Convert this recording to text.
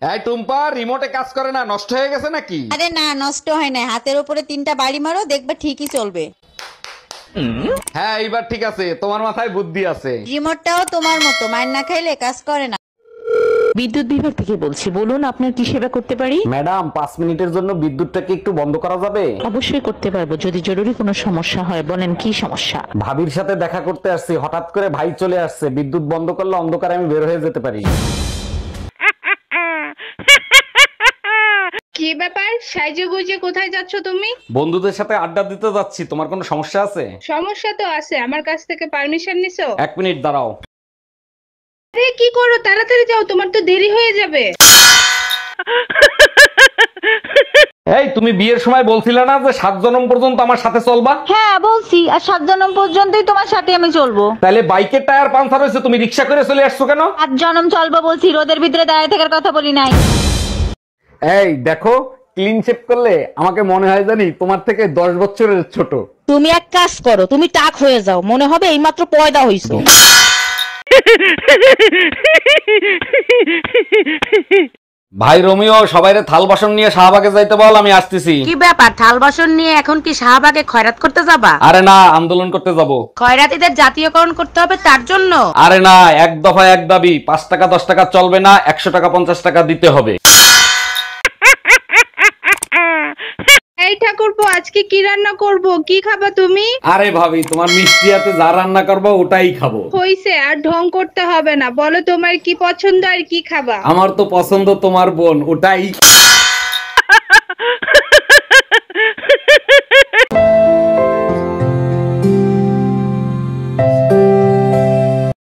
এই টুম্পা, রিমোটে কাজ করে না, নষ্ট হয়ে গেছে নাকি? আরে না, নষ্ট হয় না। হাতের উপরে 3টা বাড়ি মারো, দেখবে ঠিকই চলবে। হ্যাঁ, এইবার ঠিক আছে, তোমার মাথায় বুদ্ধি আছে। রিমোটটাও তোমার মতো মার না খাইলে কাজ করে না। বিদ্যুৎ বিভাগ থেকে বলছি, বলুন আপনার কি সেবা করতে পারি। ম্যাডাম, 5 মিনিটের জন্য বিদ্যুৎটাকে একটু বন্ধ করা যাবে? অবশ্যই করতে পারবো, যদি জরুরি কোনো সমস্যা হয়। বলেন কি সমস্যা। ভাবির সাথে দেখা করতে আসছি, হঠাৎ করে ভাই চলে আসছে, বিদ্যুৎ বন্ধ করলে অন্ধকারে আমি বের হয়ে যেতে পারি। কি ব্যাপার, সাইজে গুজে কোথায় যাচ্ছ তুমি? বন্ধুদের সাথে আড্ডা দিতে যাচ্ছি। তোমার কোনো সমস্যা আছে? সমস্যা তো আছে, আমার কাছ থেকে পারমিশন নিছো? 1 মিনিট দাঁড়াও। আরে কি করো, তাড়াতাড়ি যাও, তোমার তো দেরি হয়ে যাবে। এই, তুমি বিয়ের সময় বলছিলে না যে 7 জনম পর্যন্ত আমার সাথে চলবা? হ্যাঁ বলছি, আর 7 জনম পর্যন্তই তোমার সাথে আমি চলবো। তাহলে বাইকের টায়ার পাঞ্চার হয়েছে, তুমি রিক্সা করে চলে আসছো কেন? 7 জনম চলবো বলছি, রোদের ভিতরে দাঁড়িয়ে থাকার কথা বলি নাই। এই দেখো, ক্লিন শেপ করলে আমাকে মনে হয় জানি তোমার থেকে 10 বছরের ছোট। তুমি এক কাজ করো, তুমি টাক হয়ে যাও, মনে হবে এইমাত্র পয়দা হইছো। ভাই রোমিও, সবাইরে থাল বাসন নিয়ে শাহবাগে যাইতে বল, আমি আসতেছি। কি ব্যাপার, থাল বাসন নিয়ে এখন কি শাহবাগে খয়রাত করতে যাবা? আরে না, আন্দোলন করতে যাব। খয়রাতিদের জাতীয়করণ করতে হবে তার জন্য? আরে না, এক দফা এক দাবি, 5 টাকা 10 টাকা চলবে না, 100 টাকা 50 টাকা দিতে হবে। এই ঠাকুরপো, আজকে কি রান্না করব, কি খাবা তুমি? আরে ভাবি, তোমার মিষ্টি হাতে যা রান্না করবো ওটাই খাবো। হইছে, আর ঢং করতে হবে না, বলো তোমার কি পছন্দ আর কি খাবা। আমার তো পছন্দ তোমার বোন, ওটাই।